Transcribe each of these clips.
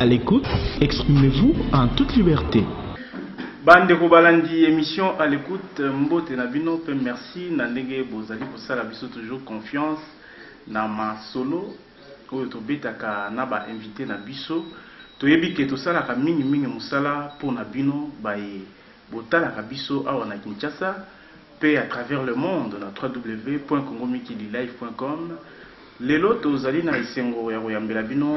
À l'écoute, exprimez-vous en toute liberté. Bande Kobalandi, émission à l'écoute, Mbote Nabino, merci, Nandege Bozali, pour ça, la biso toujours confiance, na ma solo, où to betaka naba invité na biso, to yebi ke to sala ka mingi musala pour Nabino, baye, botala ka biso awa na Kinshasa, pe à travers le monde, na www.congomikililive.com, lelo to zali na isengo ya Royambela bino,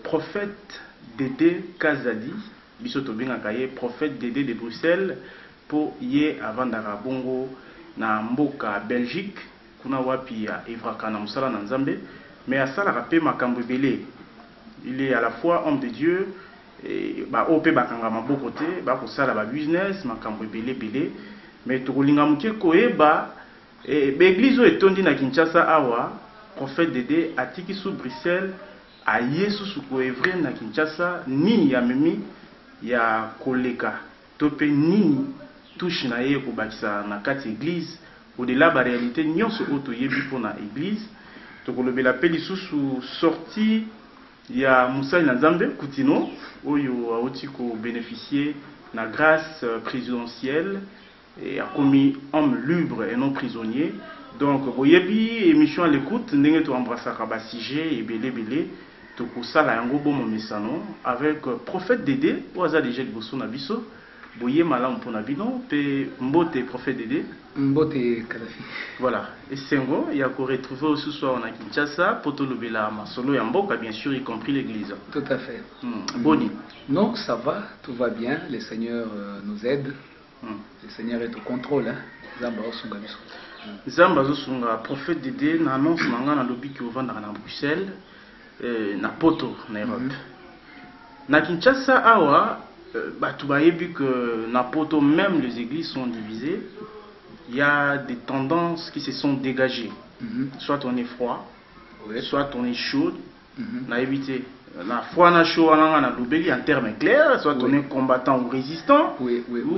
prophète Dédé Kazadi, biso to bengaka ye prophète Dédé de Bruxelles, pour ye avant d'Arabongo na mboka Belgique, kuna wapi ya Evraka na musala na Nzambe, mais asala rapé makambo belé. Il est à la fois homme de Dieu, et ba ope bakanga maboko te, ba ko sala ba business makambo belé, mais to kolinga muke koyeba église etondi na Kinshasa awa, prophète Dédé atiki sous Bruxelles a Yesu suko evre na Kinshasa nini ya memi ya koleka tope nini touche na ye ko bakisa na kati église au-delà ba réalité nyonso oto yebi pona église to kolobela pe lisusu sorti ya Musali na Nzambe Kutino oyo auti ko bénéficier na grâce présidentielle et a commis homme libre et non prisonnier. Donc boyebi émission à l'écoute ndenge to embrassaka ba sujet et belé tokosala yango bomo mesano avec prophète Dédé oza déjà liboso na biso boye malamu mpona bino pe mbote prophète Dédé mbote Kadafi. Voilà esengo ya ko retrouver ce soir na Kinshasa poto lobela masolo ya mboka bien sûr y compris l'église. Tout à fait. Boni. Non, ça va, tout va bien, le Seigneur nous aide. Le Seigneur est au contrôle, hein. Zamba osunga biso. Zamba osunga prophète Dédé na annonce nanga na lobi ki ovanda na Bruxelles. Na poto na Europe. Na Kinshasa awa batu bayebi que na poto même les églises sont divisées. Il y a des tendances qui se sont dégagées. Soit on est froid, soit on est chaud. Na évité la froid na chaud na lobeli en termes clairs, soit on est combattant ou résistant, ou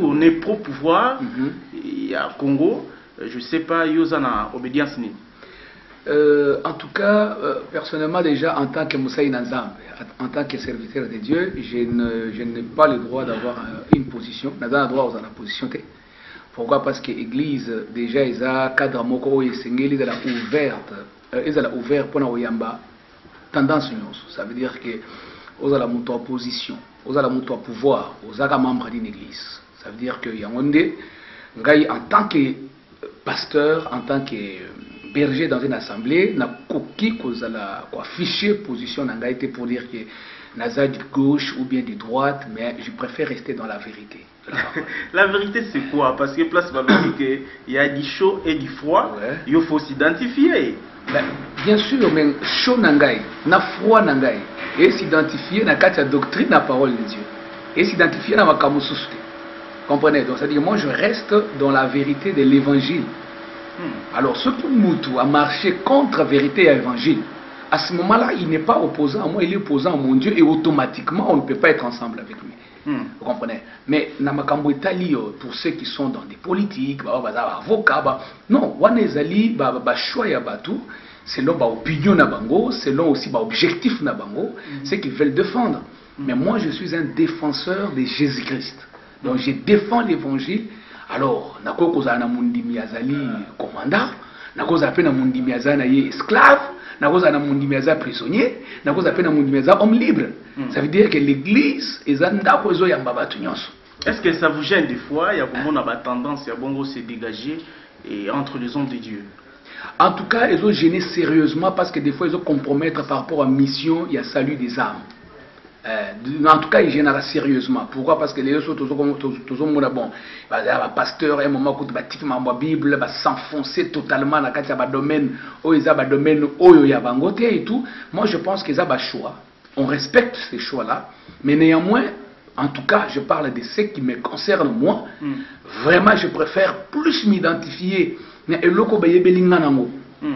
on est pro pouvoir. Il y a Congo, je sais pas yoza na obédience ni. En tout cas, personnellement déjà, en tant que Moussaï Nzambe, en tant que serviteur de Dieu, je n'ai pas le droit d'avoir une position. Je n'ai pas le droit d'avoir une position. Pourquoi? Parce que l'Église, déjà, ils ont cadre moko et sengeli ils ont ouvert pour nous yamba tendance. Ça veut dire que ils ont la moto opposition, ils ont la moto pouvoir, ils ont membre d'une église. Ça veut dire que Yangonde, en tant que pasteur, en tant que berger dans une assemblée, na koki kozala ko afficher position n'a été pour dire que naza de gauche ou bien de droite, mais je préfère rester dans la vérité. La vérité c'est quoi? Parce que place il y a du chaud et du froid, il faut s'identifier. Ben, bien sûr, mais chaud nangai, na froid nangai, et s'identifier na kati doctrine la parole de Dieu, et s'identifier na makamususu. Comprenez? Donc ça veut dire moi je reste dans la vérité de l'évangile. Alors, ce qui Moutou a marché contre la vérité et l'évangile, à ce moment-là, il n'est pas opposant à moi, il est opposant à mon Dieu et automatiquement, on ne peut pas être ensemble avec lui. Vous comprenez? Mais, Namakambo Italie, pour ceux qui sont dans des politiques, avocats, non, Wanezali, choix Yabatou, selon l'opinion Nabango, selon aussi l'objectif Nabango, ce qu'ils veulent défendre. Mais moi, je suis un défenseur de Jésus-Christ. Donc, je défends l'évangile. Alors, nako koza na mundi miazali commandant, nako za pe na mundi miazana ye esclave, nako za na mundi miaza prisonnier, nako za pe na mundi miaza homme libre. Ça veut dire que l'église ezanda ko zo yamba batu nyonso. Est-ce que ça vous gêne des fois, il y a comme on a tendance à bongo se dégager et entre les hommes de Dieu? En tout cas, ils ont gêné sérieusement parce que des fois ils ont compromettre par rapport à la mission, il y a salut des âmes. En tout cas, il gênera sérieusement. Pourquoi? Parce que les autres, bon, pasteur, un moment où la Bible va s'enfoncer totalement dans le domaine où ils ont un domaine où il y a un et tout. Moi, je pense qu'ils ont un choix. On respecte ces choix-là. Mais néanmoins, en tout cas, je parle de ce qui me concerne moi. Vraiment, je préfère plus m'identifier.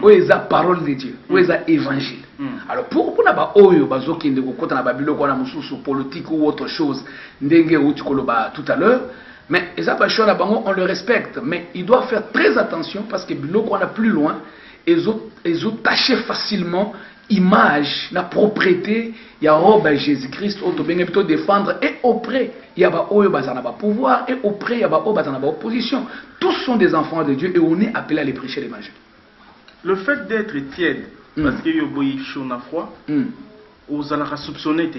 Où est la parole de Dieu, où est l'évangile. Alors pour naba oyo bazoki ndeko kota na babilo kwa na mususu politique ou autre chose ndenge ou tukoloba tout à l'heure, mais eza ba choix na bango on le respecte, mais il doit faire très attention parce que biloko on a plus loin ils ont taché facilement image, la propriété, il y a robe à Jésus-Christ, on doit défendre, et auprès, il y a pouvoir, et auprès, il y a opposition. Tous sont des enfants de Dieu et on est appelé à les prêcher l'évangile. Le fait d'être tiède, parce qu'il y a chaud na froid, aux allons soupçonner.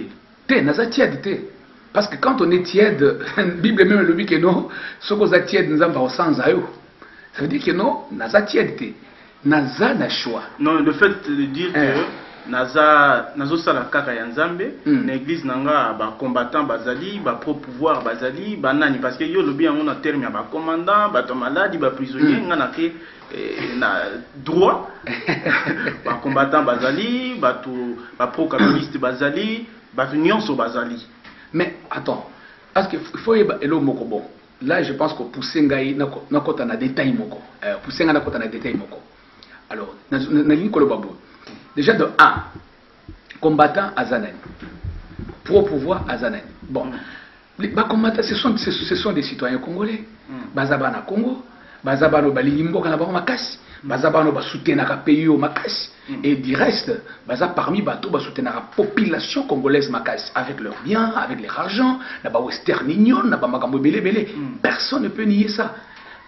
Parce que quand on est tiède, la Bible même le dit que non, ce qu'on est tiède, nous avons sans aïe. Ça veut dire que non, nous avons tiède. Naza na choix. Non, le fait de dire que nazo sala kaka ya nzambe na église nanga ba combattant bazali ba pro pouvoir bazali ba nani parce que yo lobi on a terme ya ba commandant ba to malade ba prisonnier ngana ke na droit ba combattant bazali ba to ba pro catholique bazali ba nyonso bazali. Mais attends, parce que faut elo moko bon. Là je pense que pousser ngai na kota na détail moko. Pousser ngai na kota na détail moko. Alors, déjà de 1, combattant Azanen, pro-pouvoir Azanen. Bon, les combattants, ce sont des citoyens congolais. Bazabana Congo, Bazabano Balimbo, Makasi, Bazabano Basutenaka pays au Makasi. Et du reste, Baza parmi Bato Basutenaka population congolaise Makasi, avec leurs biens, avec leur argent, Naba Western Union, Naba Makambo Bele. Personne ne peut nier ça.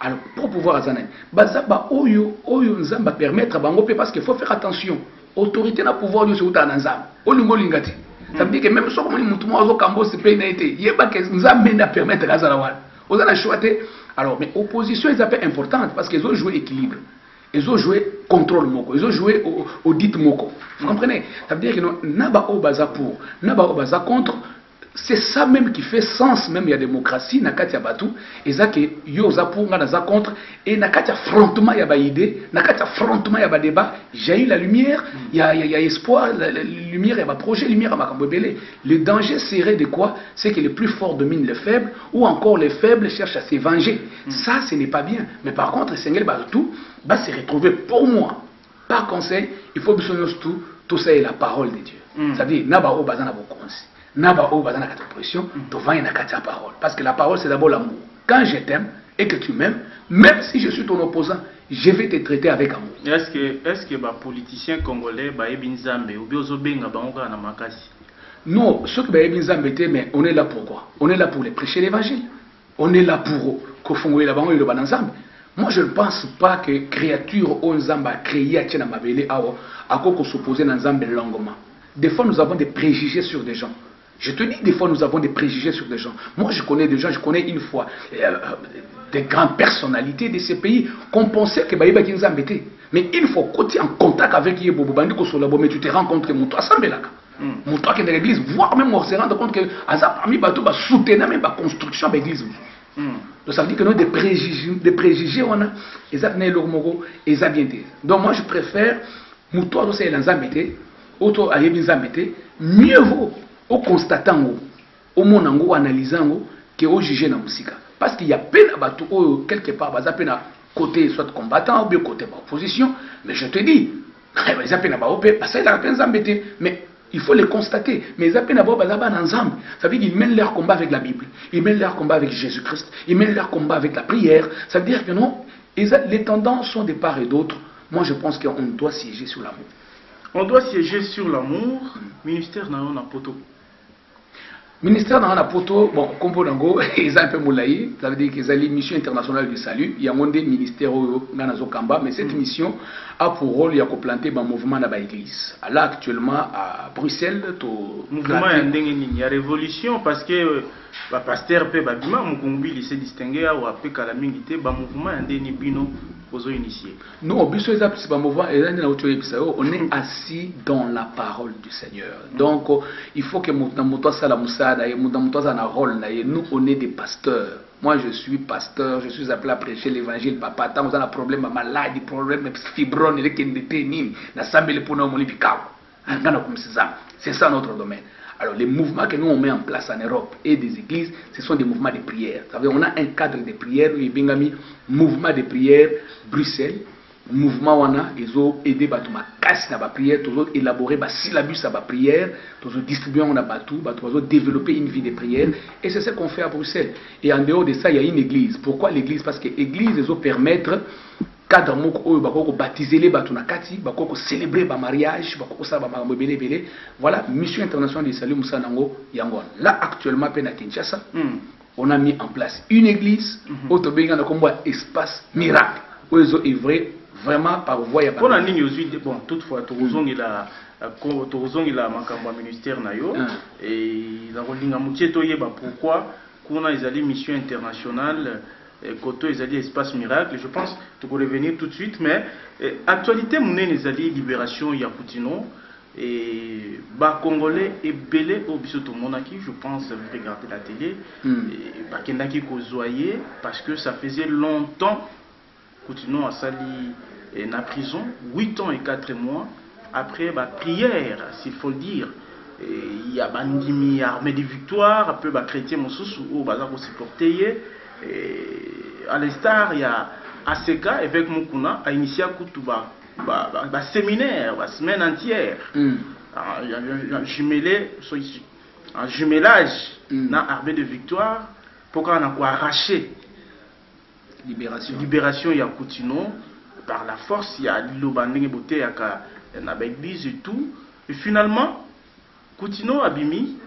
Alors, pour pouvoir Azanen, Bazaba Oyo Nzamba permettre à Bango parce qu'il faut faire attention. Autorité n'a pouvoir de se outa Nzamba. Olungo Lingati. Ça veut dire que même si on a un Kambo, c'est pas une été. Il y a pas que Nzamba n'a permettre à Zalawan. On a choisi. Alors, mais opposition est un peu importante parce qu'ils ont joué équilibre. Ils ont joué contrôle Moko. Ils ont joué audit Moko. Vous comprenez? Ça veut dire que Naba Obaza pour, Naba Obaza contre. C'est ça même qui fait sens, même il y a démocratie, Nakatia Batu, et ça que Yoza pour, Nakatia contre, et Nakatia affrontement, il y a des idées, Nakatia affrontement, il y a des débats, j'ai eu la lumière, il y a espoir, la lumière, il y a des projets, lumière, il y a le danger serait de quoi? C'est que les plus forts dominent les faibles, ou encore les faibles cherchent à se venger. Ça, ce n'est pas bien. Mais par contre, Seigneur Batou va se retrouver pour moi. Par conseil, il faut que tout ça est la parole de Dieu. Ça veut dire, Naba Obazana beaucoup aussi. Naba o bazana kata pression, devant une parole. Parce que la parole c'est d'abord l'amour. Quand je t'aime et que tu m'aimes, même si je suis ton opposant, je vais te traiter avec amour. Est-ce que les politiciens congolais Nzambe ou bien Zobenga bangoka na makasi? Non, ceux qui Nzambe mais on est là pour quoi? On est là pour les prêcher l'évangile. On est là pour que la bango le bananzambe. Moi je ne pense pas que créature au Nzamba créé à Tchena Mabele à quoi s'opposer dans Nzambe longuement. Des fois nous avons des préjugés sur des gens. Je te dis, des fois, nous avons des préjugés sur des gens. Moi, je connais des gens, je connais une fois des grandes personnalités de ces pays qu'on pensait que Baïba qui nous embêtait. Mais une fois que tu es en contact avec Yebobo Bandiko Solabo, mais tu te rends compte que mon toit s'embelaka. Mon toit qui est dans l'église, voire même on se rend compte que Aza parmi Bato va soutenir même la construction de l'église. Donc ça veut dire que nous avons des préjugés, on a, et ça venait leur moro, et ça vient. Donc moi, je préfère, mon toit aussi est dans l'embêté, auto à Yébin Zambété, mieux vaut. Au constatant, au monango, analysant, que au juger dans la musique. Parce qu'il y a peine à battre quelque part, il y a peine à côté soit combattant ou bien côté opposition. Mais je te dis, il y a peine à battre, parce qu'il y a peine à embêter. Mais il faut les constater. Mais il y a peine à battre ensemble. Ça veut dire qu'ils mènent leur combat avec la Bible. Ils mènent leur combat avec Jésus-Christ. Ils mènent leur combat avec la prière. Ça veut dire que non, les tendances sont de part et d'autre. Moi, je pense qu'on doit siéger sur l'amour. On doit siéger sur l'amour. Ministère n'a pas poto. Ministère dans la poto, bon, comme vous l'avez un peu moulaï, ça veut dire qu'ils ont une mission internationale du salut. Il y a un des ministères au Kamba, mais cette mission a pour rôle de planter un mouvement dans l'église. Là, actuellement, à Bruxelles, tout. Mouvement il y a révolution parce que le pasteur peut babima, mon combi, il s'est distingué ou après calamité, le mouvement il y a bino aux initiés. Non, on est assis dans la parole du Seigneur. Donc, il faut que nous on est des pasteurs. Moi, je suis pasteur, je suis appelé à prêcher l'évangile. Papa, tant on a un problème de maladie, problème de fibrone, c'est ça notre domaine. Alors, les mouvements que nous on met en place en Europe et des églises, ce sont des mouvements de prière. On a un cadre de prière, mouvement de prière, Bruxelles, mouvement ils ont aidé à casser la prière, ils ont élaboré un syllabus à la prière, ils ont distribué un bateau, ils ont développé une vie de prière, et c'est ce qu'on fait à Bruxelles. Et en dehors de ça, il y a une église. Pourquoi l'église? Parce que l'église, ils ont permettre cadre moko oyo bako baptiser les batu na kati bako célébrer ba mariage bako ça ba mabele belé. Voilà mission internationale de salut Moussa Nango yango. Là actuellement pe na Kinshasa on a mis en place une église autobenga na kombo espace miracle oyo est vrai vraiment par voie ya pour la ligne aux bon toutefois tozongi la makambo ministère na yo et la rolinga mutieto yeba pourquoi kuna ezali mission internationale Koto ezali espace miracle. Je pense que tu peux revenir tout de suite, mais actualité monene ezali libération ya Koutino et ba congolais et belé au bisoto monaki, je pense vous regardez la télé et ba kendaki ko zoyer parce que ça faisait longtemps Koutino a sali na prison 8 ans et 4 mois après ba prière s'il faut le dire. Il y a bandimi armée de victoire, un peu ba chrétien mosusu ou baza ko supporter. À l'instar, il y a ACK avec Mukuna a initié un séminaire, une semaine entière, un jumelage dans l'armée de victoire pour qu'on ait arraché libération ya Koutino par la force. Il y a l'Ilobandé Boté, il y a l'église et tout. Et finalement, Koutino a bimi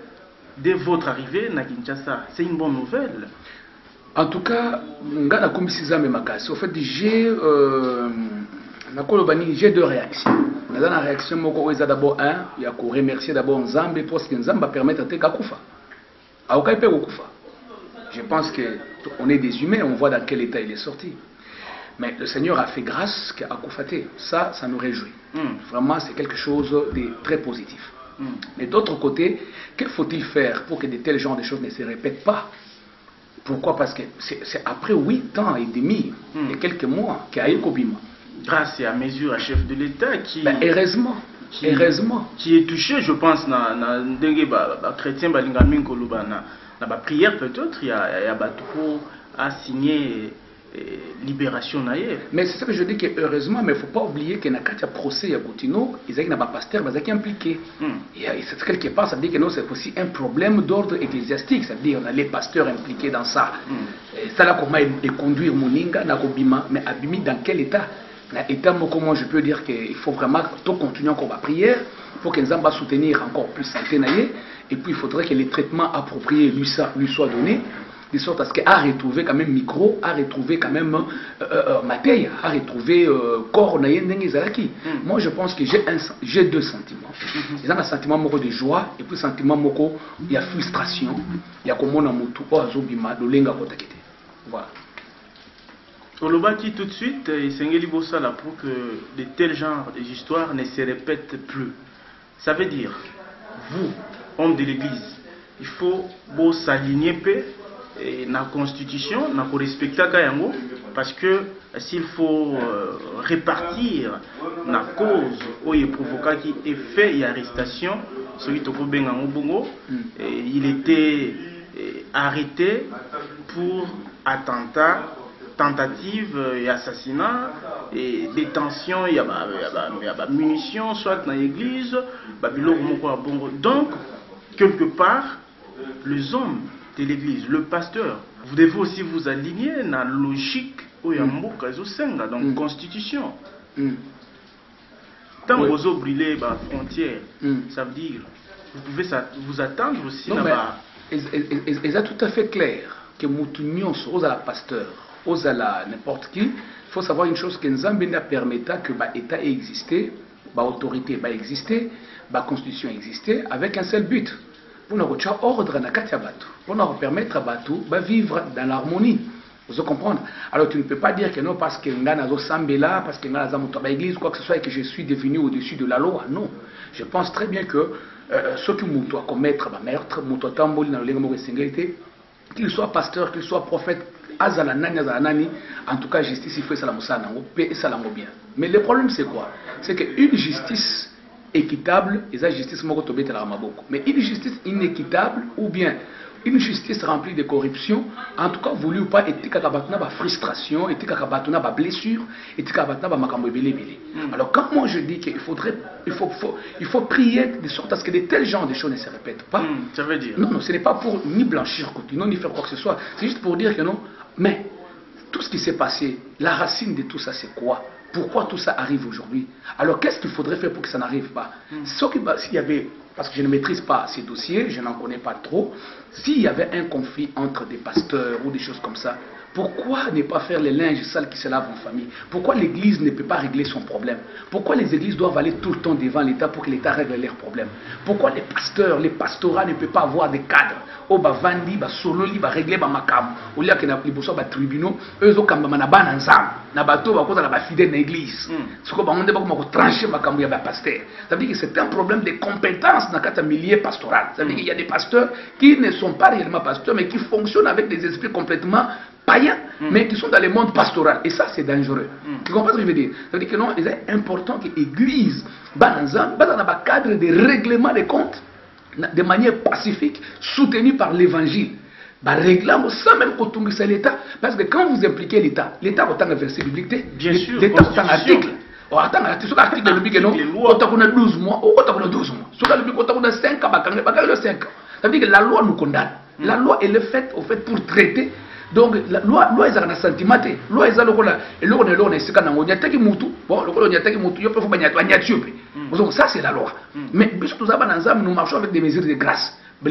dès votre arrivée à Kinshasa. C'est une bonne nouvelle. En tout cas, au fait, j'ai deux réactions. La réaction, c'est d'abord il y a remercier d'abord Nzambe pour ce que Nzambe va permettre de Kakufa. Je pense qu'on est des humains, on voit dans quel état il est sorti. Mais le Seigneur a fait grâce à Koufaté. Ça nous réjouit. Vraiment, c'est quelque chose de très positif. Mais d'autre côté, que faut-il faire pour que de tels genres de choses ne se répètent pas? Pourquoi? Parce que c'est après 8 ans et demi et quelques mois qu'il y a eu Kobima. Grâce à mesure à chef de l'État qui... heureusement. Qui est touché, je pense, dans les chrétiens, dans la prière peut-être, il y a trop à signer libération. Mais c'est ça que je dis que heureusement, mais il ne faut pas oublier qu'il y a un procès à Koutino, il y a un pasteur qui est impliqué. Et quelque part, ça veut dire que c'est aussi un problème d'ordre ecclésiastique, ça veut dire qu'on a les pasteurs impliqués dans ça. Et ça là, comment conduire Moninga, mais Abimi dans quel état? État, comment je peux dire qu'il faut vraiment continuer encore la prière pour que nous va soutenir encore plus santé. Et puis il faudrait que les traitements appropriés lui soient donnés, de sorte à ce qu'il a retrouvé quand même micro, a retrouvé quand même matière, a retrouvé corps. Moi je pense que j'ai deux sentiments. Il y a un sentiment de joie et puis un sentiment de frustration. Il y a comme on a mutu azobima de lenga kotakete. Voilà. Olobaki tout de suite, Sengeli Bossala pour que de tels genres d'histoires ne se répètent plus. Ça veut dire, vous, hommes de l'église, il faut s'aligner dans la constitution, dans le respect Kayango, parce que s'il faut répartir la cause où il provoque qui est fait et arrestation, celui qui il était arrêté pour attentat, tentative et assassinat et détention, il y a munitions soit dans l'église, donc quelque part les hommes de l'église, le pasteur, vous devez aussi vous aligner dans la logique où il y a dans la constitution. Tant que vous brûlez la frontière, ça veut dire vous pouvez vous attendre aussi là-bas. C'est tout à fait clair que nous sommes à pasteur, aux à n'importe qui. Il faut savoir une chose, que Nzambe permettra que l'État ait existé, l'autorité ait existé, la constitution ait existé, avec un seul but. Pour nous donner ordre na kati ya batu, pour nous permettre à batu de vivre dans l'harmonie. Vous comprenez? Alors tu ne peux pas dire que non parce que ngana zo sambela, parce que ngana za muto ba église quoi que ce soit et que je suis devenu au-dessus de la loi. Non. Je pense très bien que ceux qui muto à commettre ba meurtre, muto tamboli na lenga mo singalité, qu'il soit pasteur, qu'il soit prophète, azala nani, en tout cas justice il faut ça la musa nango, et ça lango bien. Mais le problème c'est quoi? C'est que une justice équitable, et ça justice moko tobete la maboko. Mais une justice inéquitable ou bien une justice remplie de corruption, en tout cas voulu ou pas, etika kabatuna ba frustration, etika kabatuna ba blessure, etika kabatuna ba makambo belé. Alors quand moi je dis qu'il faut prier de sorte à ce que de tels genres de choses ne se répètent pas. Ça veut dire? Non, ce n'est pas pour ni blanchir Koutino, ni faire quoi que ce soit. C'est juste pour dire que non, mais tout ce qui s'est passé, la racine de tout ça, c'est quoi? Pourquoi tout ça arrive aujourd'hui? Alors, qu'est-ce qu'il faudrait faire pour que ça n'arrive pas? S'il y avait, parce que je ne maîtrise pas ces dossiers, je n'en connais pas trop, s'il y avait un conflit entre des pasteurs ou des choses comme ça, pourquoi ne pas faire les linges sales qui se lavent en famille? Pourquoi l'Église ne peut pas régler son problème? Pourquoi les églises doivent aller tout le temps devant l'État pour que l'État règle leurs problèmes? Pourquoi les pasteurs, les pastorats ne peuvent pas avoir des cadres? Oh, bah vandi, bah sololi, bah régler, bah makam. Au lieu que na liboso bah tribunaux, eux ont kamba na ban ensemble. Na bateau bah kota na ba fidèle na église. Ce qu'on va demander bah comment trancher bah kambu ya bah pasteur. Ça veut dire que c'est un problème de compétence dans le milieu pastoral. Ça veut dire qu'il y a des pasteurs qui ne sont pas réellement pasteurs, mais qui fonctionnent avec des esprits complètement païens, mais qui sont dans le monde pastoral. Et ça, c'est dangereux. Tu comprends ce que je veux dire? Ça veut dire que non, il est important que l'Église, dans un cadre de règlement des comptes, de manière pacifique, soutenue par l'Évangile, réglame sans même autonomiser l'État. Parce que quand vous impliquez l'État, l'État autant un verset biblique, l'État autant un article. Attends, article de l'État, non, on a 12 mois, on a 12 mois. Sur la Bible, on a 5 ans, ça veut dire que la loi nous condamne. La loi est faite pour traiter. Donc la loi est un sentiment. La loi est donc ça c'est la loi. Mais nous marchons avec des mesures de grâce. Ça veut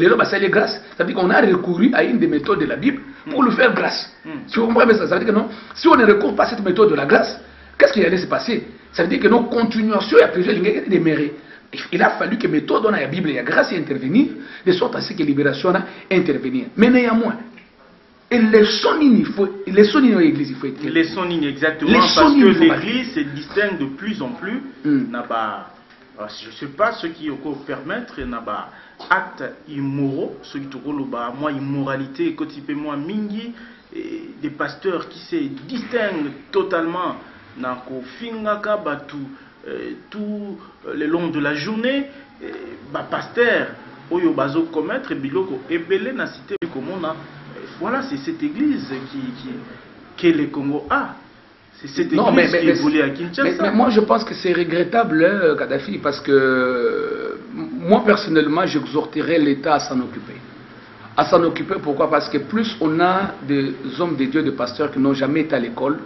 dire qu'on a recouru à une des méthodes de la Bible pour lui faire grâce. Si vous comprenez ça, ça veut dire que non, si on ne recourt pas à cette méthode de la grâce, qu'est-ce qui allait se passer? Ça veut dire que nos continuations, il y a plusieurs lignes de mérite. Il a fallu que méthode dans la Bible et la grâce intervenir, de sorte à ce que la libération intervenir. Mais néanmoins, et les sonines, les sonines de l'église, il faut être. Les sonines, exactement, parce que l'église se distingue de plus en plus. N'a pas, je ne sais pas ce qui peut permettre, n'a pas actes immoraux, ce qui te moi immoralité, côté moi mingi, des pasteurs qui se distinguent totalement dans Kofingaka, tout le long de la journée, pasteur, oyo bazo commettre biloko ebele na cité komona. Voilà, c'est cette église que le Congo a. C'est cette église qui est volée à Kinshasa. Mais moi, je pense que c'est regrettable, Kadhafi, parce que moi, personnellement, j'exhorterais l'État à s'en occuper. À s'en occuper, pourquoi? Parce que plus on a des hommes de Dieu, des pasteurs qui n'ont jamais été à l'école,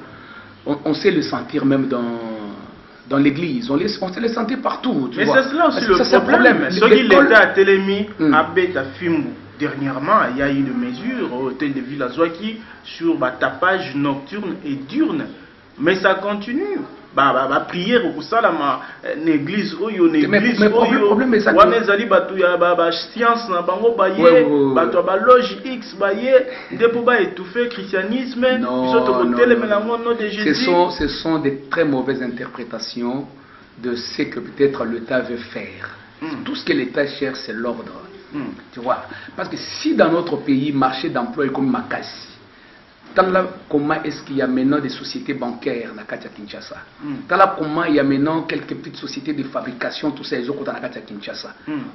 on sait le sentir même dans l'église, on sait le sentir partout. Mais c'est cela aussi le problème. Ce qui l'État a télémis à Beta Fimbu. Dernièrement, il y a eu une mesure au hôtel de Villazouaki sur tapage nocturne et diurne. Mais ça continue. Prière pour ça, l'église, l'église, le problème est ça. Science, loge X, étouffer christianisme. Ce sont des très mauvaises interprétations de ce que peut-être l'État veut faire. Tout ce que l'État cherche, c'est l'ordre. Tu vois, parce que si dans notre pays, marché d'emploi est comme Makassi, comment est-ce qu'il y a maintenant des sociétés bancaires dans Katia Kinshasa? Comment il y a maintenant quelques petites sociétés de fabrication, tout ça, dans Katia Kinshasa?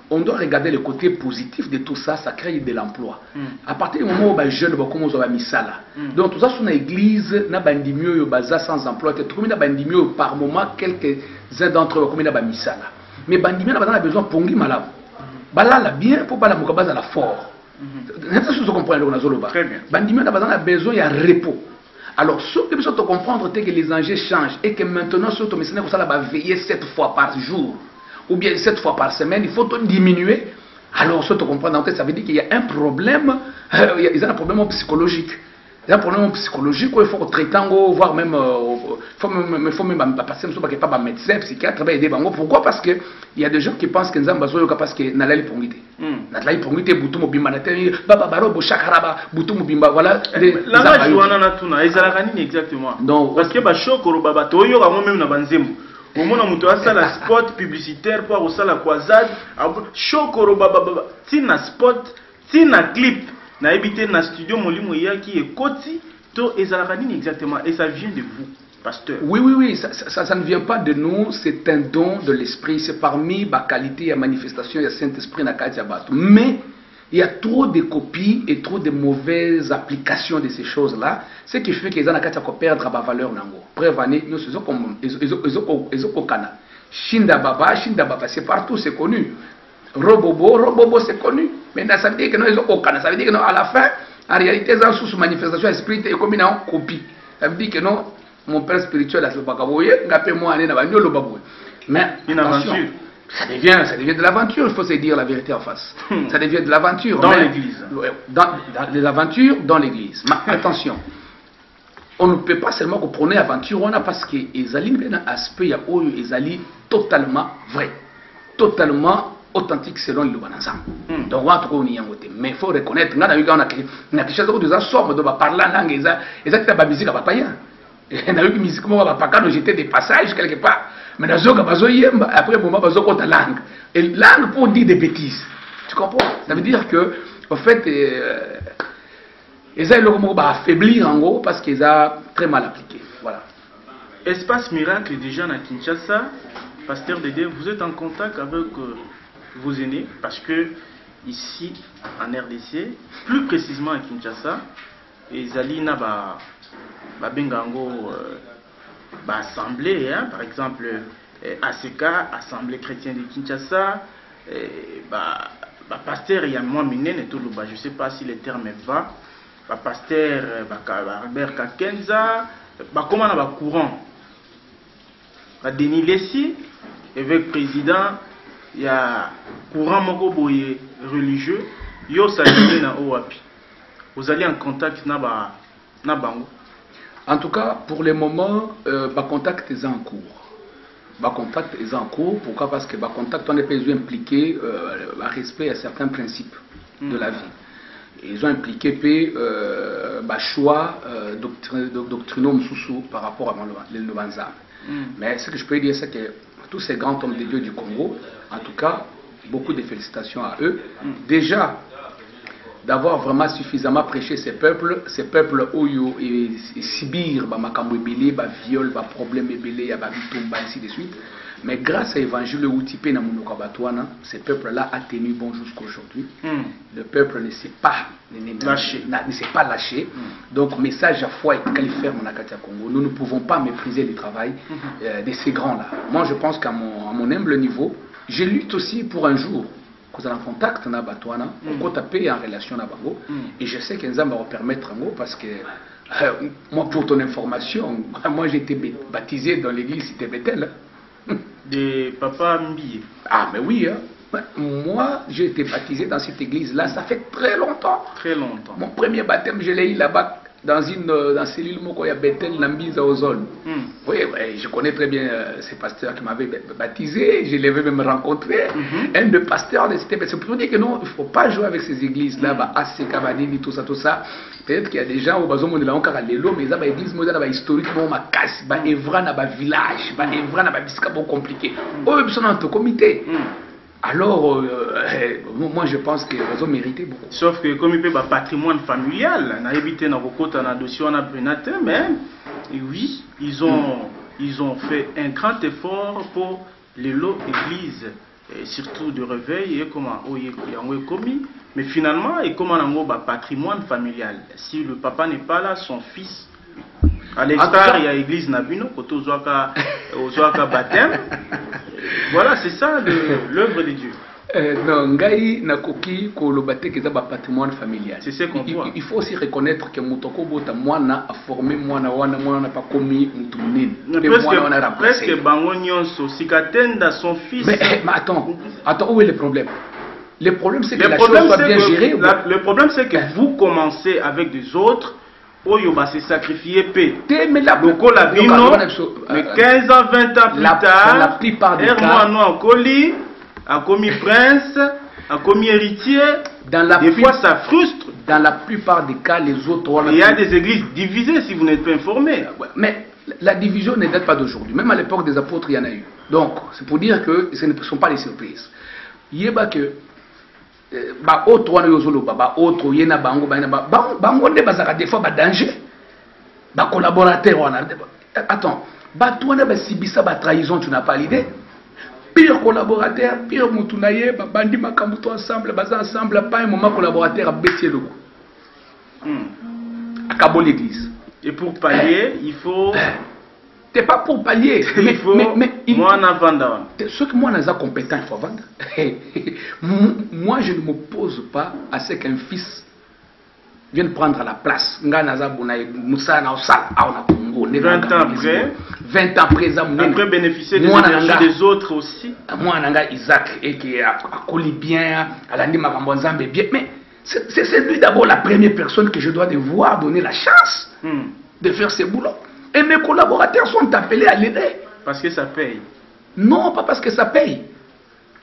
On doit regarder le côté positif de tout ça, ça crée de l'emploi. À partir du moment où les jeunes vont commencer à misala. Donc tout ça, sur l'église, na bandimio baza sans emploi, tu trouves na bandimio par moment quelques-uns d'entre eux comme na misala. Mais bandimio n'a pas besoin pour lui malade. Balala bien pour pas la mukabaz à la fort. C'est ce que comprendre le Nazoloba. Bandimio n'a besoin de repos. Alors ce que nous devons comprendre c'est que les enjeux changent et que maintenant ce que nous devons veiller 7 fois par jour ou bien 7 fois par semaine, il faut diminuer. Alors ce que nous comprendre ça veut dire qu'il y a un problème, il y a un problème psychologique. Il y a un problème psychologique où il faut traiter, voire même, il faut même passer pas un médecin, psychiatre, aider. Pourquoi? Parce qu'il y a des gens qui pensent que nous avons parce que nous avons pongité. Nous avons pongité, boutou mobimba, baba baro, chakaraba, boutou mobimba, voilà. La joie na tuna, exactement. Parce que bachoko baba toyo même na banzemu. Au moment où tu as la spot publicitaire pour avoir la croisade, choko baba tina spot, tina clip. Na habité dans studio molimo qui est koti to ezalakanini exactement et ça vient de vous pasteur. Oui, ça ne vient pas de nous, c'est un don de l'esprit, c'est parmi ma qualité et manifestation il y a Saint-Esprit na katia bato. Mais il y a trop de copies et trop de mauvaises applications de ces choses-là, ce qui fait que les gens ont perdre la valeur nango. Prévenez, nous faisons comme ezokokana. Shinda baba, c'est partout, c'est connu. Robobo, c'est connu. Mais ça veut dire que nous, ça veut dire que à la fin, en réalité, ça sous manifestation esprit et comme une copie. Ça veut dire que non, mon père spirituel a ce bagaboye, moi mais une aventure. Ça devient de l'aventure, il faut se dire la vérité en face. Ça devient de l'aventure. Dans l'église. Dans l'aventure dans l'église. Mais attention, on ne peut pas seulement prôner l'aventure, parce que les un aspect totalement vrai, totalement authentique selon le bon ensemble. Donc, mais il faut reconnaître, on a quelque chose de somme, de parler en langue, exactement la musique à papayen. On a eu une musique, on va jeter des passages quelque part. Mais après, on va la langue. Et langue pour dire des bêtises. Tu comprends? Ça veut dire que, en fait, ils ont affaiblir en gros parce qu'ils ont très mal appliqué. Voilà. Espace Miracle, déjà à Kinshasa, Pasteur Dédé, vous êtes en contact avec vos aînés parce que ici en RDC, plus précisément à Kinshasa, ils allaient na bengango assemblée, hein, par exemple ACK, Assemblée chrétienne de Kinshasa, pasteur il y a moi minene tout le bas, je sais pas si le terme va, pasteur Albert Kakenza, comment on a courant, Denis Lessi, évêque président, il y a courant moko boye religieux, yo salini na owapi. Vous allez en contact na bango. En tout cas, pour le moment, contact est en cours. Contact est en cours. Pourquoi? Parce que contact, on est pas impliqué à respect à certains principes de la vie. Ils ont impliqué choix doctrinum sous par rapport à l'Elnobanza. Mais ce que je peux dire, c'est que tous ces grands hommes de Dieu du Congo, en tout cas, beaucoup de félicitations à eux. Déjà, d'avoir vraiment suffisamment prêché ces peuples où ils subissent des viols, des problèmes, des ainsi de suite. Mais grâce à l'évangile Outipé Namunokabatuana, ces peuples-là ont tenu bon jusqu'à aujourd'hui. Le peuple ne s'est pas lâché. Donc, message à foi et califerme Nakatia Congo. Nous ne pouvons pas mépriser le travail de ces grands-là. Moi, je pense qu'à mon humble niveau, je lutte aussi pour un jour. Qu'on a en contact na Batouana, qu'on tape en relation na Bango, et je sais qu'un va permettre en gros parce que moi, pour ton information, moi j'ai été baptisé dans l'église Cité Bethel. De Papa Mbiye. Ah, mais oui, hein. Moi j'ai été baptisé dans cette église-là, ça fait très longtemps. Très longtemps. Mon premier baptême, je l'ai eu là-bas, dans une cellule où il y a Bethel, Nambiza aux zones. Oui, je connais très bien ces pasteurs qui m'avaient baptisé, je les avais même rencontré. Un de pasteurs de Cité Bethel. C'est pour dire que non, il ne faut pas jouer avec ces églises-là, ACK, Badini, tout ça, tout ça. Peut-être qu'il y a des gens où ils ont encore les lots, mais ils ont des églises historiques, ils ont des casse, ils ont des villages, ils ont des biscuits compliqués. Eux, ils sont dans ton comité. Alors, moi je pense qu'ils ont mérité beaucoup. Sauf que comme il peut patrimoine familial, on a évité dans vos côtes un dossier, on a prénaté, mais oui, ils ont fait un grand effort pour les lots églises, et surtout de réveil, et comment ils ont commis. Mais finalement, et comment on a patrimoine familial. Si le papa n'est pas là, son fils. À l'extérieur, il y a l'église Nabino, côté Ozoaka baptême. Voilà, c'est ça l'œuvre de Dieu. Non, Ngai Nakoki, Kolobate, qui est un patrimoine familial. C'est ce qu'on voit. Il faut aussi reconnaître que Moutoko Bota, Moana a formé Moana n'a pas commis Moutounine. Presque Bangonion, Sikatenda, son fils. Mais attends, où est le problème? Le problème, c'est que la chose soit bien gérée. Le problème, c'est que vous commencez avec des autres. Oyo va se sacrifier paix. Mais 15 ans, 20 ans plus tard, la plupart des cas, a commis prince, a commis héritier. Des fois, ça frustre. Dans la plupart des cas, les autres. Il y a des églises divisées si vous n'êtes pas informé. Mais la division ne date pas d'aujourd'hui. Même à l'époque des apôtres, il y en a eu. Donc, c'est pour dire que ce ne sont pas des surprises. Il y a que autre wana yozolo autre yena bango bango nde bazaka des fois danger collaborateur wana. Attends, bato wana basibisa trahison, tu n'as pas l'idée. Pire collaborateur, pire mutunaye bandi makambo ensemble baza ensemble, pas un moment collaborateur a bêtier le goût akabo l'église. Et pour pallier, il faut c'est pas pour pallier, mais moi on a vendu. Ce que moi on a compétent, il faut vendre. Moi je ne m'oppose pas à ce qu'un fils viennent prendre la place. 20 ans après, 20 ans après bénéficier des énergies des autres aussi. Moi, Isaac, et qui a collé bien, bien. Mais c'est lui d'abord la première personne que je dois devoir donner la chance de faire ce boulot. Et mes collaborateurs sont appelés à l'aider. Parce que ça paye. Non, pas parce que ça paye.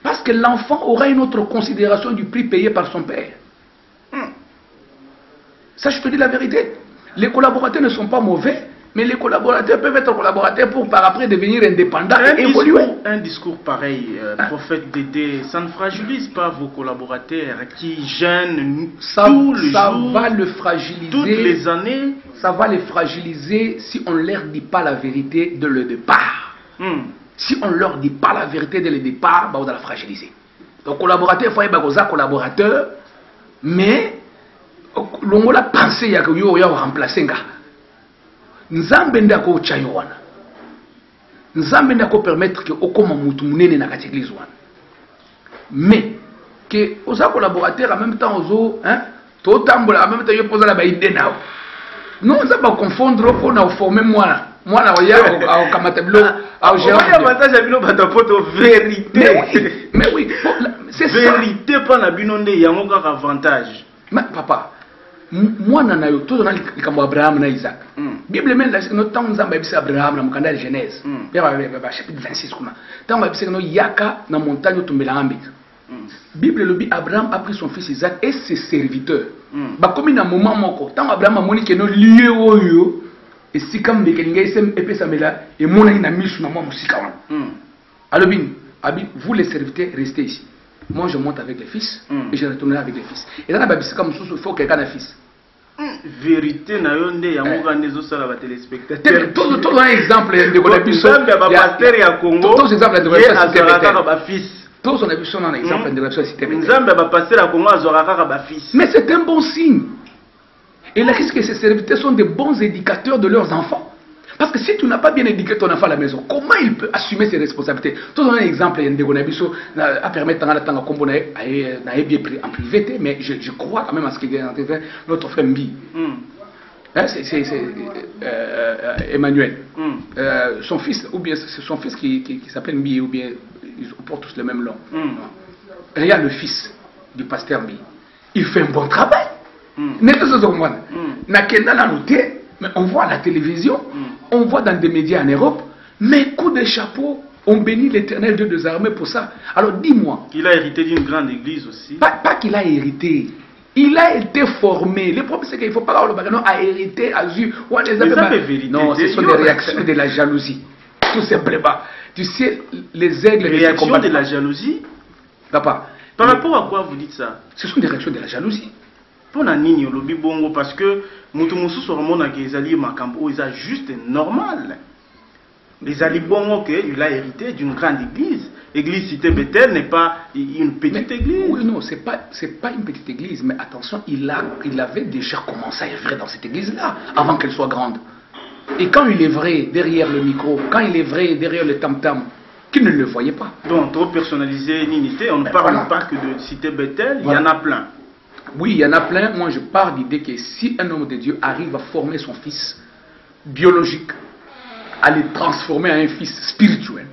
Parce que l'enfant aura une autre considération du prix payé par son père. Ça, je te dis la vérité. Les collaborateurs ne sont pas mauvais, mais les collaborateurs peuvent être collaborateurs pour par après devenir indépendants et évoluer. Un discours pareil, prophète Dédé, ça ne fragilise pas vos collaborateurs qui gênent tout le jour, ça va le fragiliser. Toutes les années. Ça va les fragiliser si on ne leur dit pas la vérité dès le départ. Si on ne leur dit pas la vérité dès le départ, bah, on va la fragiliser. Donc, collaborateur, il faut être collaborateur, mais l'on a pensé qu'il y a remplacé. Nzambe ndako chayo wana. Nzambe ndako permettre que okoma mutu munene na kati église wana. Mais que aux collaborateurs en même temps aux to tambola en même temps yo posa la ba idée nao. Non, ça va confondre pour na former moi na oya au kamatablo au géant. Il y a avantage à bino batapoto vérité. Mais oui, c'est ça. Vérité pas na bino nde yango kaka avantage. Mais papa, moi na yo tout dans likambo Abraham na Isaac. Bible même là no temps nzamba ebisa Abraham na mukanda de Genèse. Chapitre 26 kuna. Tant ebisa no yaka na montagne tumbela ngambika. Bible le dit Abraham a pris son fils Isaac et ses serviteurs. Ba comme na moment moko, tant Abraham a moni que no lieu oyo et si comme bekelinga isem epesa mela et mona ina misu na moi musika wana. Alobin, vous les serviteurs restez ici. Moi je monte avec les fils et je retournerai avec les fils. Et dans la Bible c'est comme il faut quelqu'un a fils. Vérité na yonde ya ngoka ndezo sala ba téléspectateurs. Tout un exemple de la Bible. Ba pasteur ya Congo. Tous exemples de la fils. Tous on a vu son exemple de la société. Nzambe ba pasteur ya Congo azora kaka ba fils. Mais c'est un bon signe. Et là qu'est-ce que ces serviteurs sont de bons éducateurs de leurs enfants. Parce que si tu n'as pas bien éduqué ton enfant à la maison, comment il peut assumer ses responsabilités? Tout un exemple à permettre de combo en privé, mais je crois quand même à ce qu'il y a notre frère Mbi. C'est Emmanuel. Son fils, ou bien c'est son fils qui s'appelle Mbi, ou bien ils portent tous le même nom. Regarde le fils du pasteur Mbi. Il fait un bon travail. Mais on voit à la télévision, on voit dans des médias en Europe, mais coup de chapeau, on bénit l'Éternel Dieu des armées pour ça. Alors dis-moi. Il a hérité d'une grande église aussi. Pas qu'il a hérité. Il a été formé. Le problème c'est qu'il ne faut pas avoir le bagage a hérité, a eu. Non, ce sont des réactions de la jalousie. Tout simplement. Tu sais, les aigles... Réactions de la jalousie? Papa. Par rapport à quoi vous dites ça? Ce sont des réactions de la jalousie. Pour la nini au lobby bongo parce que mutumosu sur mon akezali makambo ils a juste normal. Les ali bongo que il a hérité d'une grande église. Église Cité Bethel n'est pas une petite église. Oui non, c'est pas une petite église, mais attention, il avait déjà commencé à œuvrer dans cette église là avant qu'elle soit grande. Et quand il est vrai derrière le micro, quand il est vrai derrière le tam-tam, qui ne le voyait pas. Donc trop personnalisé, ninité, on ne parle pas que de Cité Bethel, il y en a plein. Oui, il y en a plein. Moi, je pars d'idée que si un homme de Dieu arrive à former son fils biologique, à le transformer en un fils spirituel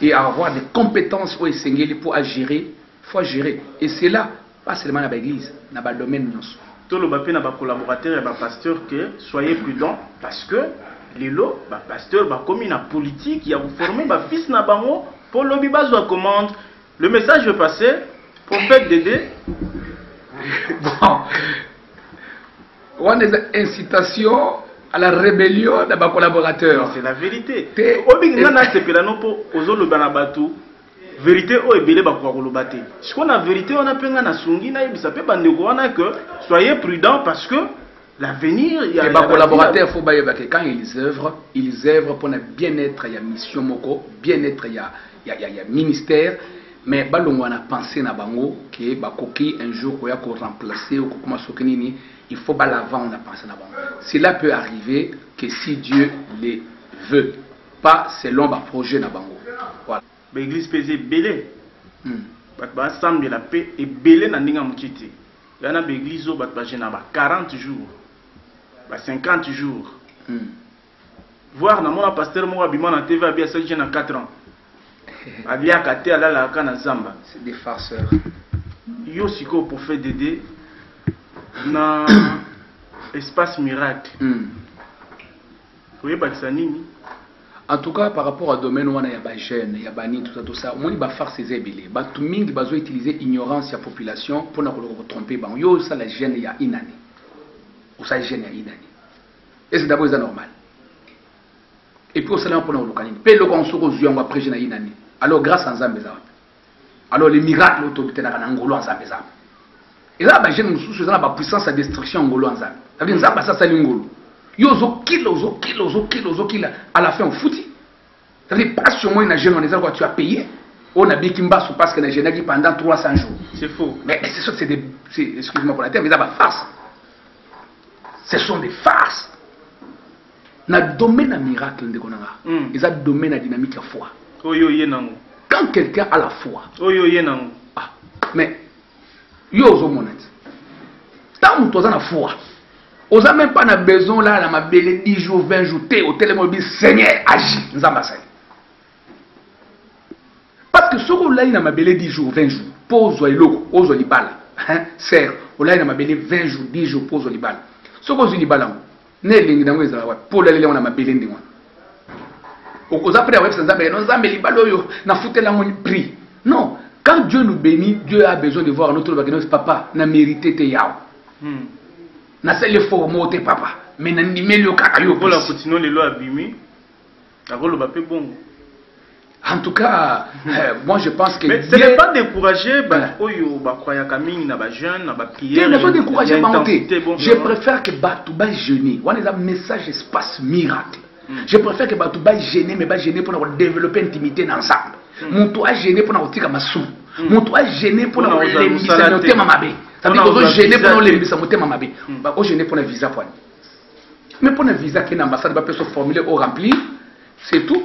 et à avoir des compétences pour gérer, il faut gérer. Et c'est là, pas seulement dans l'église, dans le domaine. Tout le monde a collaborateur et pasteur que soyez prudents parce que les lots, pasteur, comme une politique, il y a vous former fils nabango pour l'objet de commande. Le message veut passer, prophète Dédé. Bon, on a des incitations à la rébellion de mes collaborateurs. C'est la vérité. Vérité o ebele ba kwa kolobate. Si on a vérité on a penga na sungi na yebisa pe bandeko wana que soyez prudents parce que l'avenir il y a des collaborateurs faut bailler que quand ils œuvrent pour le bien-être, il y a mission moko, bien-être il y a ministère. Mais balongo on a pensé na bango que bakoki un jour ko ya ko remplacer ou comment sokenini, il faut pas l'avant on a pensé na bango. Cela peut arriver que si Dieu le veut, pas selon ba projet na bango. Voilà. L'église pesait belé. Ba ensemble de la paix et belé na ndinga mukiti. Il y a une église où il y a 40 jours, 50 jours. Voir un pasteur qui a TV à 4 ans. C'est des farceurs. Yo aussi pour faire Dédé dans espace miracle. Vous voyez pas que ça nini? En tout cas, par rapport à domaine où il y a des jeunes, il y a des tout ça, on va faire ces ébélés. Tout le monde va utiliser l'ignorance de la population pour ne pas tromper. Yo, ça, la gêne, il y a une année. Ou ça, la gêne, il y a une année. Et c'est d'abord normal. Et puis, on pour nous localiser. Puis, le conseil aux yeux, on va prêcher une année. Alors, grâce à Nzambe, alors les miracles, l'autorité, dans l'Angolo, en Nzambe. Et là, les jeunes, nous sommes la puissance de destruction en Angolo, en Nzambe. Ça veut dire, Nzambe, ça, c'est l'Angolo. Yo kill, à la fin on foutit. Ça veut dire pas sur moi une jeune on est quoi tu as payé. On a bien Kimba parce que la jeune qui pendant 300 jours. C'est faux. Mais c'est sûr que c'est des excuse-moi pour la terre mais ça va farce. Ce sont des farces. Dans le domaine de miracle de konanga. Ils ont domaine de dynamique de foi. Oyo yenango. Quand quelqu'un a la foi. Oyo yenango. Ah mais yo zo monet. Tant que tu as la foi. On n'a même pas besoin là, la mabelle 10 jours, 20 jours, au télémobile, Seigneur, agit, nous ambassades. Parce que ce qu'on a, il a mabelle 10 jours, 20 jours, pose le logo, pose le bal. Serre, on a, il a mabelle 20 jours, 10 jours, pose le bal. Ce qu'on a, il a n'est pas là, pour l'aller, on a mabelle 10 jours. On a pris à web, on a mis le bal, on a foutu la monnaie prix. Non, quand Dieu nous bénit, Dieu a besoin de voir notre papa, n'a mérité tes yao. Na sele formote papa mais na ndimeli okaka yo pour la continuer les lois abîmées akolo ba pe bon. En tout cas moi je pense que mais ce n'est pas décourager oyo ba croya kamini na ba jeune na ba prière ne pas décourager je préfère que batu ba jeûner on est un message espace miracle. Je préfère que batu ba jeûner mais ba jeûner pour développer intimité ensemble. Mon toi jeûner pour na otika masu mon toi jeûner pour na lembisa no tema mabe. Ça veut dire que gêner pour les visa, on gêner pour un visa. Mais pour un visa qui est une ambassade, on peut se formuler au remplir, c'est tout.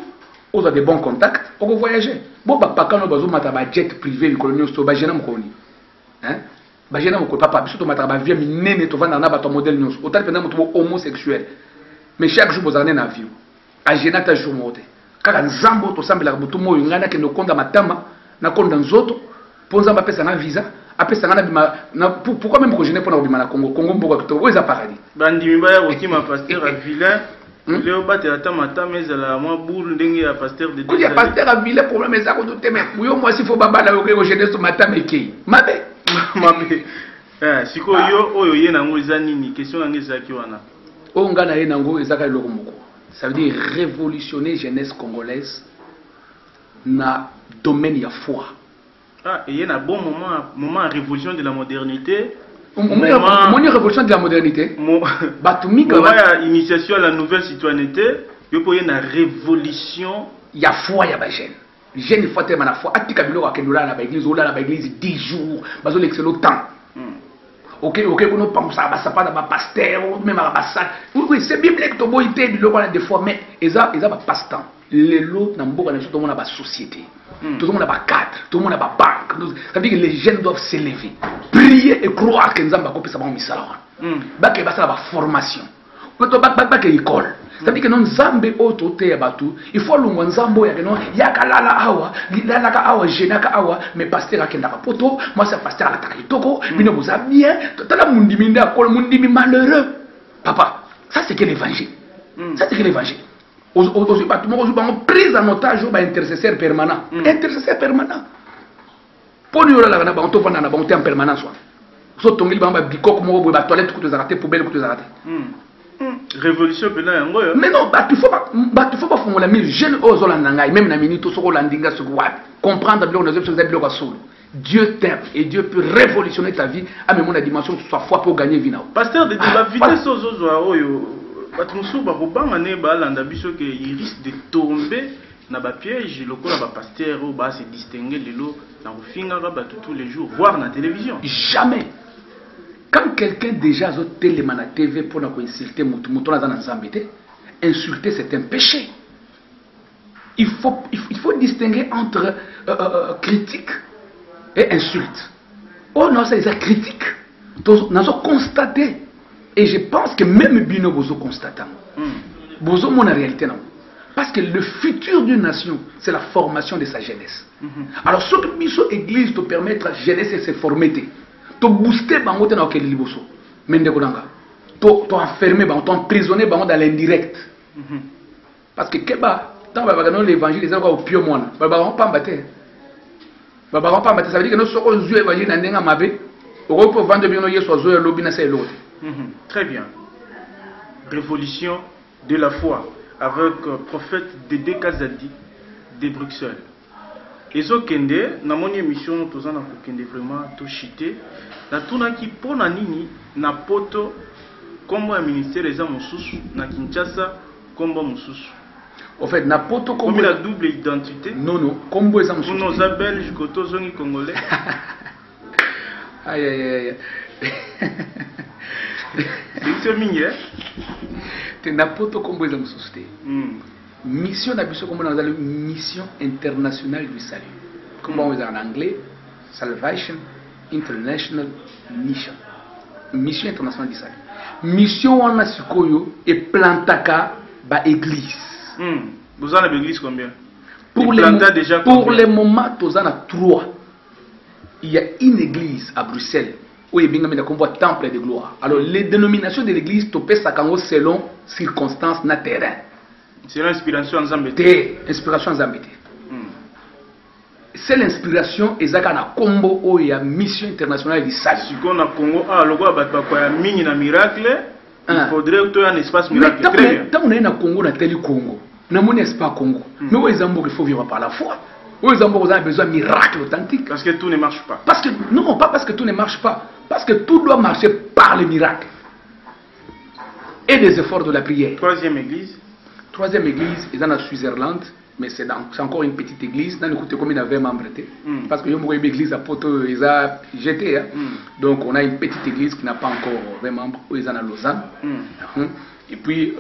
On a des bons contacts, on va voyager. Bon, quand on a un jet privé, le colonial, on va gêner mon coloni. Hein? On va gêner mon papa, surtout on va vivre une tu vas dans un modèle news. Autant que tu homosexuel. Mais chaque jour, vous avez un avion. À gêner ta jour monté. Car un zambo, tu sembles la bouton, il y en a qui ne comptent ma tama, n'a compte dans autres, pour nous appeler un visa. Après ça pourquoi même que je n'ai pas na Congo beaucoup où est paradis bandimi ba ya okima pasteur à vilain leo bate ata matama ezala mwa boule ndenge ya pasteur de il y a pasteur à vilain problème ça ko te mais yo moi s'il faut baba la ko jeunesse matama ekei mabe siko yo oyo ye nango eza nini question nango ezaki wana o ngana ye nango ezaka loko moko ça veut dire révolutionner jeunesse congolaise na domaine ya foi. Ah, il y a un bon moment à révolution de la modernité. Mon révolution de la modernité. Moment initiation à la nouvelle citoyenneté. Il y a une révolution. Il y a foi, il y a jeune. Jeune, il faut tellement la foi. Atika bilo wa kenula na l'église, ou là na l'église 10 jours, bazo l'excellent temps. Ok, on pense à ça pas dans pasteur, même à ça. Oui, c'est biblique to boité bilo wana des fois mais eza ba passe-temps. Les lots na mboka na tout le monde a ba société. Tout le monde a pas cadre, tout le monde a pas banque. Ça veut dire que les jeunes doivent s'élever, prier et croire que nous avons compris ça va misala. Bah que ça va formation. Quand bah que école. Ça veut dire que nous Nzambe autoté ya batu, il faut lunga Nzambo ya non ya kalala awa, lala ka awa, jenaka awa, mais pasteur akenda ka poto, moi c'est pasteur la takitoko, bino vous a bien, tala mundimi nda ko mundimi malheureux. Papa, ça c'est que l'évangile. Ça c'est que l'évangile. Aujourd'hui, tout le monde est pris en otage par intercesseur permanent. Intercesseur permanent. Pour nous, on est en permanence. Si on est en bicok, on est en toilette, on est en poubelle, on est en révolution, mais non, il faut pas faire la jeune aux Hollandais, même la minute, au Hollandinga, comprendre que Dieu t'aime et Dieu peut révolutionner ta vie à même la dimension que tu sois foi pour gagner vie. Pasteur, de la vitesse aux autres. Il risque de tomber dans le piège, le pasteur va se distinguer tous les jours, voir dans la télévision. Jamais. Quand quelqu'un déjà a télé à la TV pour insulter, insulter c'est un péché. Il faut distinguer entre critique et insulte. Oh non, c'est critique. Nous avons constaté. Et je pense que même Bino Bozo constate. Bozo mon réalité non. Parce que le futur d'une nation, c'est la formation de sa jeunesse. Alors, ce que Biso Église te permettre à la jeunesse de se former, te booster bango te na okeli liboso. Mende kodanga. Te enfermer bango, te emprisonner bango dans l'indirect. Parce que keba, dans l'évangile, les gens au pio mona. Babaron pas mbaté. Babaron pas mbaté, ça veut dire que nous sommes aux yeux évangile na ndenga mabe. Au pour vendre bien nos yeux sur zoé lobby na c'est l'autre. Très bien. Révolution de la foi avec prophète Dédé Kazadi de Bruxelles. Et ce kende, na mon émission, tous en kende vraiment tout chité. Na tuna ki pona nini na poto comme un ministère des Amosusu na Kinshasa comme Mosusu. En fait, na poto comme la double identité. Non non, comme les Amosusu. Pour nos Belges, koto zongi congolais. Aïe aïe aïe. C'est mignon. Tu n'as pas tout comme les Amosusu. Mission d'abord comme on a la mission internationale du salut. Comme on dit en anglais, Salvation International Mission. Mission internationale du salut. Mission on a sikoyo et plantaka ba église. Vous en avez église combien? Pour le moment, tu en as 3. Il y a une église à Bruxelles où il y a un temple de gloire. Alors les dénominations de l'église tu peux sacango selon circonstances na terrain. C'est l'inspiration en Zambété. Inspiration en Zambété. C'est l'inspiration et ça na combo où il y a mission internationale du salut. Si on a Congo, le roi a mis un miracle, il faudrait que tu aies un espace miracle. Très bien. Tant on est dans Congo, on a tel Congo. N'a mon espace Congo. Mais où est il faut vivre par la foi. Où est on a besoin de miracle authentique. Parce que tout ne marche pas. Parce que non, pas parce que tout ne marche pas. Parce que tout doit marcher par les miracles et les efforts de la prière. Troisième église. Troisième église, ils sont en Suisse-Irlande, mais c'est encore une petite église. Dans le côté comme il y a 20 membres. Parce que il y a une église à Poto, ils ont jeté. Donc on a une petite église qui n'a pas encore 20 membres, où ils sont à Lausanne. Et puis,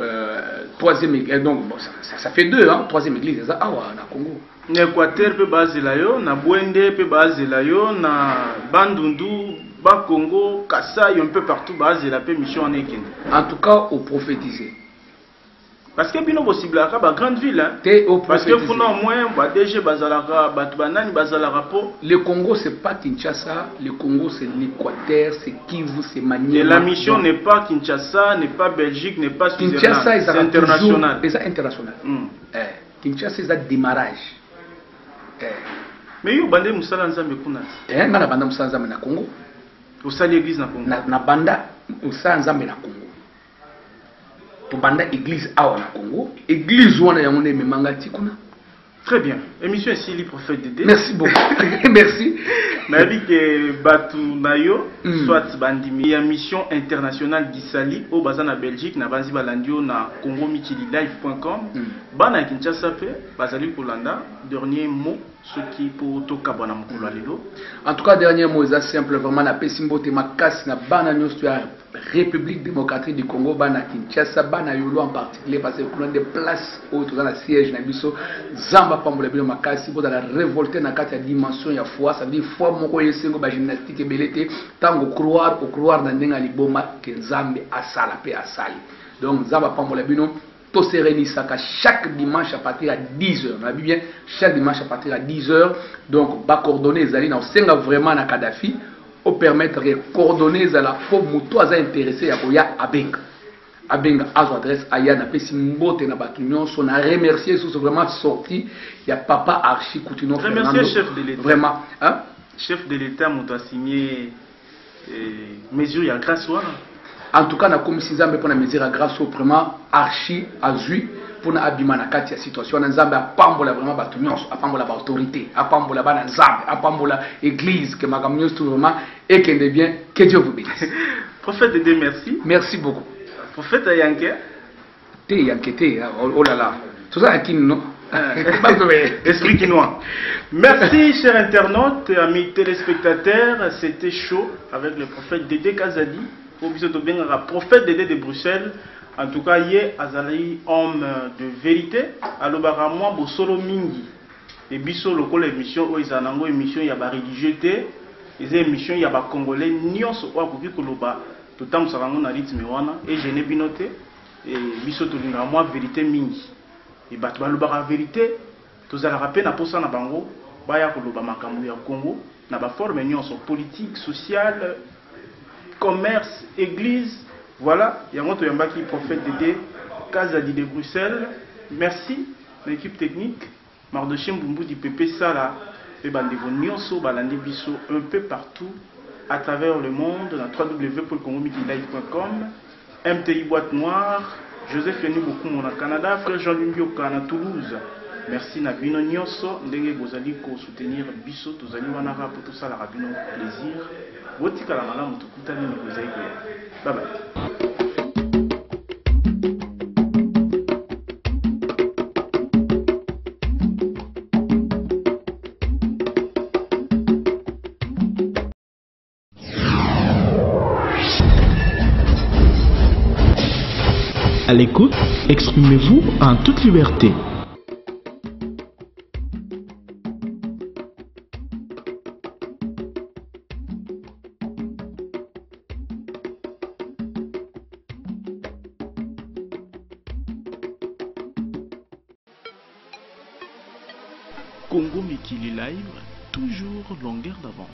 troisième église, donc bon, ça fait 2, hein, troisième église, ils sont à Congo. L'Équateur peut baser là, na Bwende peut baser là, na Bandundu, Bas-Congo, Kassai, un peu partout baser la paix mission en Eken. En tout cas, au prophétiser. Parce que bino possible à la grande ville, hein. Parce que pour nous au moins, DG Bazalaka, Batbanani Bazalaka po. Le Congo c'est pas Kinshasa, le Congo c'est l'Équateur, c'est Kivu, c'est Maniema. Et la mission n'est pas Kinshasa, n'est pas Belgique, n'est pas Kinshasa, c'est international. C'est international. Kinshasa c'est un démarrage. Mais yo bande musala nzambe kuna. Ngana banda musala nzambe na Congo. Osali église na Congo. Na banda musala nzambe na Congo. To banda église awa na Congo. Église wana ya ngone memanga tikuna. Très bien. Émission ici li prophète Dédé. Merci beaucoup. Merci. Na dit que batu nayo soit bandimi ya mission internationale d'Isali au bazan na Belgique na banzi balandio na congomikililive.com. Bana Kinshasa pe bazali kolanda dernier mot ce qui pour toka bana mukolo lelo. En tout cas dernier mot c'est simple vraiment na pesimbo te makasi na bana nyonso ya République démocratique du Congo bana Kinshasa bana yolo en particulier parce que pour des places où tout dans la siège na biso zamba pambola bino makasi pour la révolter na kati ya dimension ya foi ça veut dire foi moko yesengo ba gymnastique ebelete tango croire na ndenga liboma que nzambe asala pe asali donc zamba pambola bino to se réunissaka chaque dimanche à partir à 10h on a vu bien chaque dimanche à partir à 10h donc ba coordonner zali na senga vraiment na Kadhafi pour permettre de coordonner la fois muto aza intéressé ya koya abenga azo adresse aya na pesi mbote na batu nyonso na remercier sous vraiment sorti ya papa Archi Coutinho Fernando. Remercier chef de l'État. Vraiment, hein? Chef de l'État muto a signé mesure ya grâce wana. En tout cas na commission nzambe pour na mesure ya grâce vraiment Archi azui pour na abima na kati ya situation na nzambe apambola vraiment batu nyonso apambola ba autorité apambola bana nzambe apambola église que makambo nyonso vraiment et que bien que Dieu vous bénisse. Prophète Dédé, merci. Merci beaucoup. Prophète Yanké. Te Yanké, oh là là. Tout ça qui non. Esprit quinois. Merci chers internautes, amis téléspectateurs, c'était chaud avec le prophète Dédé Kazadi. Prophète Dédé de Bruxelles. En tout cas, il est azali homme de vérité. Alobara moi bosolo mingi. Et biso loko l'émission où ils anango émission ya ba religieux eza émission ya ba congolais nyonso oyo akoki koloba totambusaka yango na rythme wana et je n'ai bino te biso tolingaka mwa vérité mingi et bato balobaka vérité tozalaka mpe na posa na bango baya koloba makambo ya Congo na baforme nyonso politique sociale commerce église voilà yango toyambaki prophète Dédé Kazadi de Bruxelles. Merci l'équipe technique Mardochim Bumbu Pepe Sala et Bandego Nyonso Balandi Biso un peu partout à travers le monde dans www.congomikilive.com, MTI Boîte Noire, Joseph Yannou beaucoup mon Canada, frère Jean-Louis Bioka na Toulouse. Merci na bino nyonso ndenge bozali ko soutenir biso tozali wana ra pour tout ça la rabino plaisir. Wotika la malamu tukutani ni bozali ko. Bye bye. À l'écoute, exprimez-vous en toute liberté. Congo Mikili Live, toujours longueur d'avance.